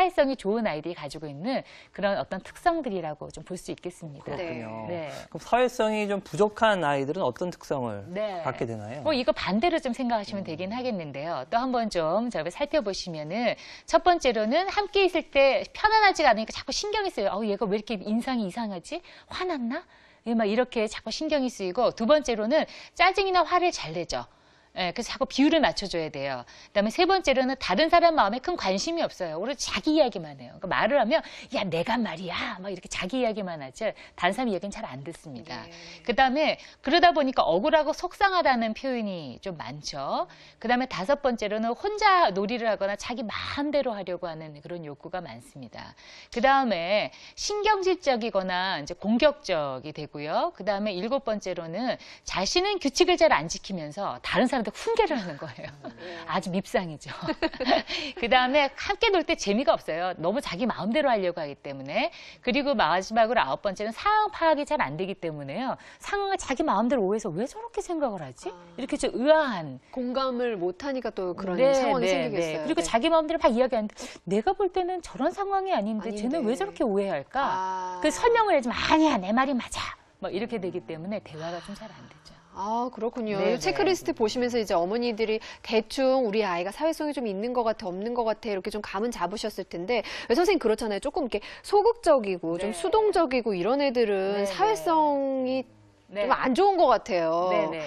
사회성이 좋은 아이들이 가지고 있는 그런 어떤 특성들이라고 좀 볼 수 있겠습니다. 그렇군요. 네. 그럼 사회성이 좀 부족한 아이들은 어떤 특성을 네. 갖게 되나요? 뭐 이거 반대로 좀 생각하시면 되긴 하겠는데요. 또 한번 좀 저희 살펴보시면은 첫 번째로는 함께 있을 때 편안하지가 않으니까 자꾸 신경이 쓰여요. 얘가 왜 이렇게 인상이 이상하지? 화났나? 막 이렇게 자꾸 신경이 쓰이고, 두 번째로는 짜증이나 화를 잘 내죠. 예, 그래서 자꾸 비율을 맞춰줘야 돼요. 그다음에 세 번째로는 다른 사람 마음에 큰 관심이 없어요. 오히려 자기 이야기만 해요. 그러니까 말을 하면 야 내가 말이야 막 이렇게 자기 이야기만 하지 다른 사람 이야기는 잘 안 듣습니다. 그다음에 그러다 보니까 억울하고 속상하다는 표현이 좀 많죠. 그다음에 다섯 번째로는 혼자 놀이를 하거나 자기 마음대로 하려고 하는 그런 욕구가 많습니다. 그다음에 신경질적이거나 이제 공격적이 되고요. 그다음에 일곱 번째로는 자신은 규칙을 잘 안 지키면서 다른 사람 훈계를 하는 거예요. 아주 밉상이죠. 그다음에 함께 놀 때 재미가 없어요. 너무 자기 마음대로 하려고 하기 때문에. 그리고 마지막으로 아홉 번째는 상황 파악이 잘 안 되기 때문에요. 상황을 자기 마음대로 오해해서 왜 저렇게 생각을 하지? 이렇게 좀 의아한. 공감을 못하니까 또 그런 네, 상황이 네, 생기겠어요. 네. 그리고 네. 자기 마음대로 막 이야기하는데 내가 볼 때는 저런 상황이 아닌데 쟤는 왜 저렇게 오해할까? 그 설명을 해주면 아니야 내 말이 맞아. 뭐 이렇게 되기 때문에 대화가 좀 잘 안 되죠. 아, 그렇군요. 네, 체크리스트 보시면서 이제 어머니들이 대충 우리 아이가 사회성이 좀 있는 것 같아, 없는 것 같아, 이렇게 좀 감은 잡으셨을 텐데, 선생님 그렇잖아요. 조금 이렇게 소극적이고, 좀 수동적이고 이런 애들은 사회성이 좀 안 좋은 것 같아요. 네네.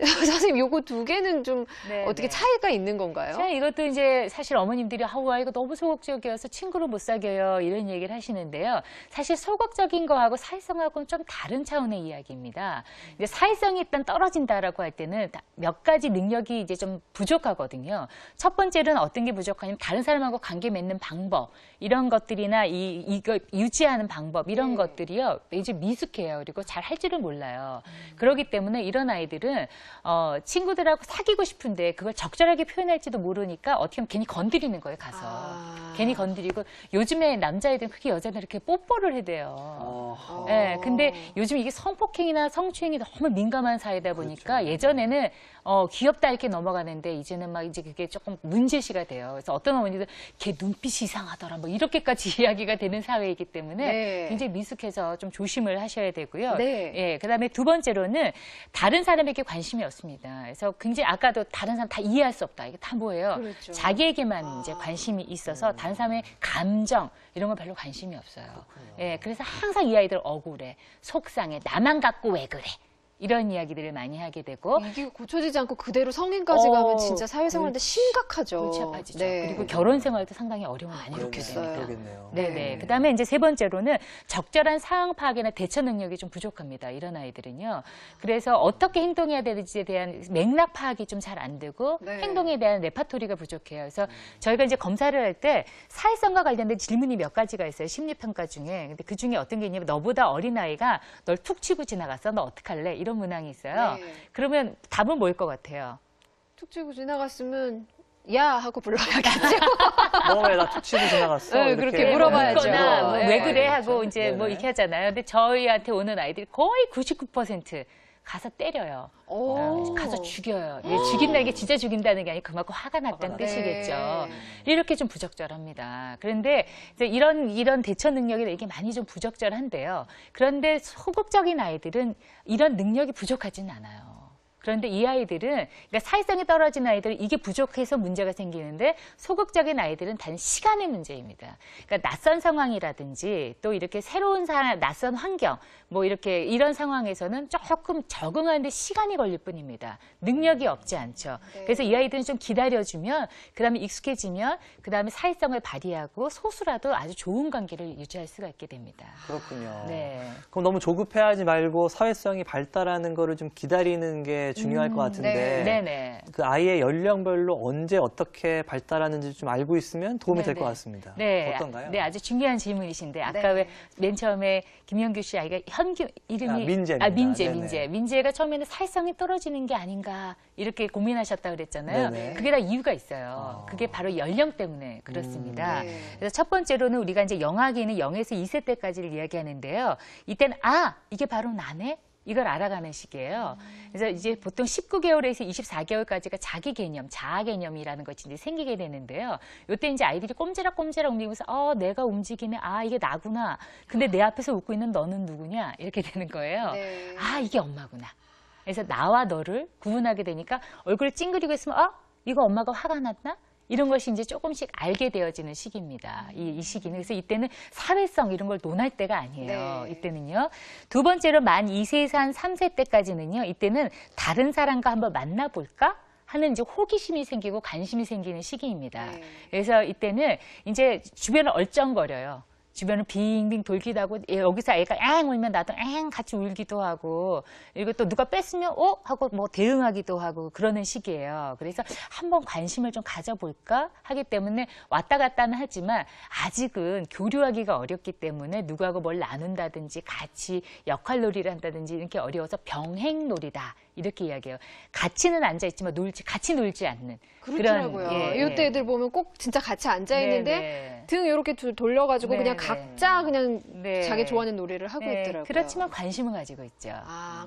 선생님, 요거 두 개는 좀 네, 어떻게 네. 차이가 있는 건가요? 자, 이것도 이제 사실 어머님들이 이거 너무 소극적이어서 친구를 못 사귀어요 이런 얘기를 하시는데요. 사실 소극적인 거하고 사회성하고는 좀 다른 차원의 이야기입니다. 이제 사회성이 일단 떨어진다라고 할 때는 몇 가지 능력이 이제 좀 부족하거든요. 첫 번째는 어떤 게 부족하냐면 다른 사람하고 관계 맺는 방법 이런 것들이나 이거 유지하는 방법 이런 것들이요 이제 미숙해요. 그리고 잘 할 줄을 몰라요. 그렇기 때문에 이런 아이들은 친구들하고 사귀고 싶은데 그걸 적절하게 표현할지도 모르니까 어떻게 보면 괜히 건드리는 거예요, 가서. 괜히 건드리고 요즘에 남자애들은 그렇게 여자들 이렇게 뽀뽀를 해대요. 네, 근데 요즘 이게 성폭행이나 성추행이 너무 민감한 사회다 보니까 예전에는 귀엽다 이렇게 넘어가는데 이제는 막 이제 그게 조금 문제시가 돼요. 그래서 어떤 어머니들 걔 눈빛이 이상하더라 뭐 이렇게까지 이야기가 되는 사회이기 때문에 굉장히 미숙해서 좀 조심을 하셔야 되고요. 예, 그다음에 두 번째로는 다른 사람에게 관심이 없습니다. 그래서 굉장히 아까도 다른 사람 다 이해할 수 없다. 이게 다 뭐예요? 그렇죠. 자기에게만 이제 관심이 있어서 다른 사람의 감정 이런 건 별로 관심이 없어요. 예, 그래서 항상 이 아이들 억울해, 속상해, 나만 갖고 왜 그래? 이런 이야기들을 많이 하게 되고 이게 고쳐지지 않고 그대로 성인까지 가면 진짜 사회생활인데 심각하죠. 골치 아파지죠. 네. 그리고 결혼 생활도 상당히 어려움을 많이 겪게 그렇겠어요. 됩니다. 그러겠네요. 네네. 그다음에 이제 세 번째로는 적절한 상황 파악이나 대처 능력이 좀 부족합니다. 이런 아이들은요. 그래서 어떻게 행동해야 되는지에 대한 맥락 파악이 좀 잘 안 되고 행동에 대한 레파토리가 부족해요. 그래서 저희가 이제 검사를 할 때 사회성과 관련된 질문이 몇 가지가 있어요. 심리평가 중에. 근데 그 중에 어떤 게 있냐면 너보다 어린 아이가 널 툭 치고 지나갔어. 너 어떡할래? 이런 문항이 있어요. 그러면 답은 뭐일 것 같아요? 툭 치고 지나갔으면 야 하고 불러야겠죠. 너 왜 나 툭 치고 지나갔어? 네, 그렇게 물어봐야죠. 묻거나 뭐 네. 왜 그래 하고 이제 네네. 뭐 이렇게 하잖아요. 근데 저희한테 오는 아이들이 거의 99% 가서 때려요. 가서 죽여요. 죽인다는 게 진짜 죽인다는 게 아니고 그만큼 화가 났다는 뜻이겠죠. 이렇게 좀 부적절합니다. 그런데 이제 이런 대처 능력이 이게 많이 좀 부적절한데요. 그런데 소극적인 아이들은 이런 능력이 부족하진 않아요. 그런데 이 아이들은 그러니까 사회성이 떨어진 아이들은 이게 부족해서 문제가 생기는데 소극적인 아이들은 단 시간의 문제입니다. 그러니까 낯선 상황이라든지 또 이렇게 새로운 낯선 환경 뭐 이렇게 이런 상황에서는 조금 적응하는데 시간이 걸릴 뿐입니다. 능력이 없지 않죠. 그래서 이 아이들은 좀 기다려주면 그다음에 익숙해지면 그다음에 사회성을 발휘하고 소수라도 아주 좋은 관계를 유지할 수가 있게 됩니다. 그렇군요. 네. 그럼 너무 조급해하지 말고 사회성이 발달하는 거를 좀 기다리는 게 중요할 것 같은데 네네. 그 아이의 연령별로 언제 어떻게 발달하는지 좀 알고 있으면 도움이 될 것 같습니다. 네, 어떤가요? 네, 아주 중요한 질문이신데 아까 왜 맨 처음에 김영규 씨 아이가 이름이 민재입니다. 민재가 처음에는 사회성이 떨어지는 게 아닌가 이렇게 고민하셨다 그랬잖아요. 네네. 그게 다 이유가 있어요. 그게 바로 연령 때문에 그렇습니다. 그래서 첫 번째로는 우리가 이제 영아기는 0에서 2세 때까지를 이야기하는데요. 이때는 이게 바로 나네. 이걸 알아가는 시기예요. 그래서 이제 보통 19개월에서 24개월까지가 자기 개념, 자아 개념이라는 것이 이제 생기게 되는데요. 이때 이제 아이들이 꼼지락꼼지락 움직이면서 내가 움직이네. 이게 나구나. 근데 내 앞에서 웃고 있는 너는 누구냐? 이렇게 되는 거예요. 네. 이게 엄마구나. 그래서 나와 너를 구분하게 되니까 얼굴을 찡그리고 있으면 이거 엄마가 화가 났나? 이런 것이 이제 조금씩 알게 되어지는 시기입니다. 이 시기는. 그래서 이때는 사회성 이런 걸 논할 때가 아니에요. 네. 이때는요. 두 번째로 만 2세에서 한 3세 때까지는요. 이때는 다른 사람과 한번 만나볼까? 하는 이제 호기심이 생기고 관심이 생기는 시기입니다. 네. 그래서 이때는 이제 주변을 얼쩡거려요. 주변을 빙빙 돌기도 하고 여기서 애가 앵 울면 나도 앵 같이 울기도 하고 그리고 또 누가 뺐으면 하고 뭐 대응하기도 하고 그러는 시기예요. 그래서 한번 관심을 좀 가져볼까 하기 때문에 왔다 갔다는 하지만 아직은 교류하기가 어렵기 때문에 누구하고 뭘 나눈다든지 같이 역할놀이를 한다든지 이렇게 어려워서 병행놀이다. 이렇게 이야기해요. 같이는 앉아있지만 같이 놀지 않는. 그렇더라고요. 이때 애들 보면 꼭 진짜 같이 앉아있는데 등 이렇게 돌려가지고 그냥 각자 그냥 자기 좋아하는 놀이를 하고 있더라고요. 그렇지만 관심은 가지고 있죠.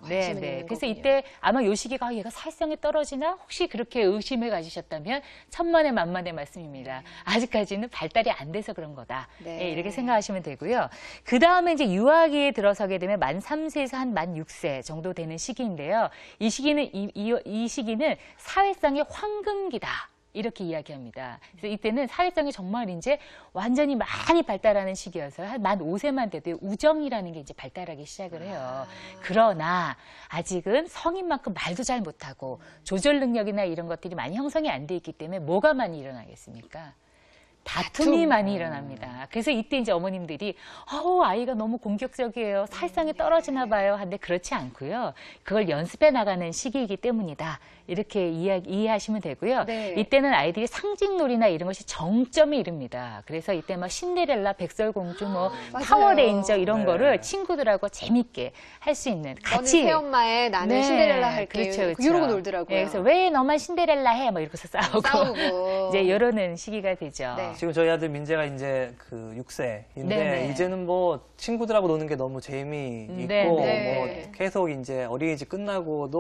관심은 있는 그래서 거군요. 이때 아마 요 시기가 얘가 사회성이 떨어지나 혹시 그렇게 의심을 가지셨다면 천만의 만만의 말씀입니다. 아직까지는 발달이 안 돼서 그런 거다. 네. 이렇게 생각하시면 되고요. 그 다음에 이제 유아기에 들어서게 되면 만 3세에서 한 만 6세 정도 되는 시기인데요. 이 시기는 사회성의 황금기다. 이렇게 이야기합니다. 그래서 이때는 사회성이 정말 이제 완전히 많이 발달하는 시기여서 한 만 5세만 돼도 우정이라는 게 이제 발달하기 시작을 해요. 그러나 아직은 성인만큼 말도 잘 못하고 조절 능력이나 이런 것들이 많이 형성이 안 돼 있기 때문에 뭐가 많이 일어나겠습니까? 다툼이 많이 일어납니다. 그래서 이때 이제 어머님들이 아이가 너무 공격적이에요. 사회성이 떨어지나 봐요. 하는데 그렇지 않고요. 그걸 연습해 나가는 시기이기 때문이다. 이렇게 이해하시면 되고요. 네. 이때는 아이들이 상징놀이나 이런 것이 정점에 이릅니다. 그래서 이때 뭐 신데렐라, 백설공주, 뭐 맞아요. 파워레인저 이런 네. 거를 친구들하고 재밌게 할 수 있는 너는 새엄마에 나는 신데렐라 할게. 그렇죠. 이러고 놀더라고요. 그래서 왜 너만 신데렐라 해? 뭐 이러고서 싸우고. 이제 이러는 시기가 되죠. 네. 지금 저희 아들 민재가 이제 그 6세인데 네네. 이제는 뭐 친구들하고 노는 게 너무 재미있고 네네. 뭐 계속 이제 어린이집 끝나고도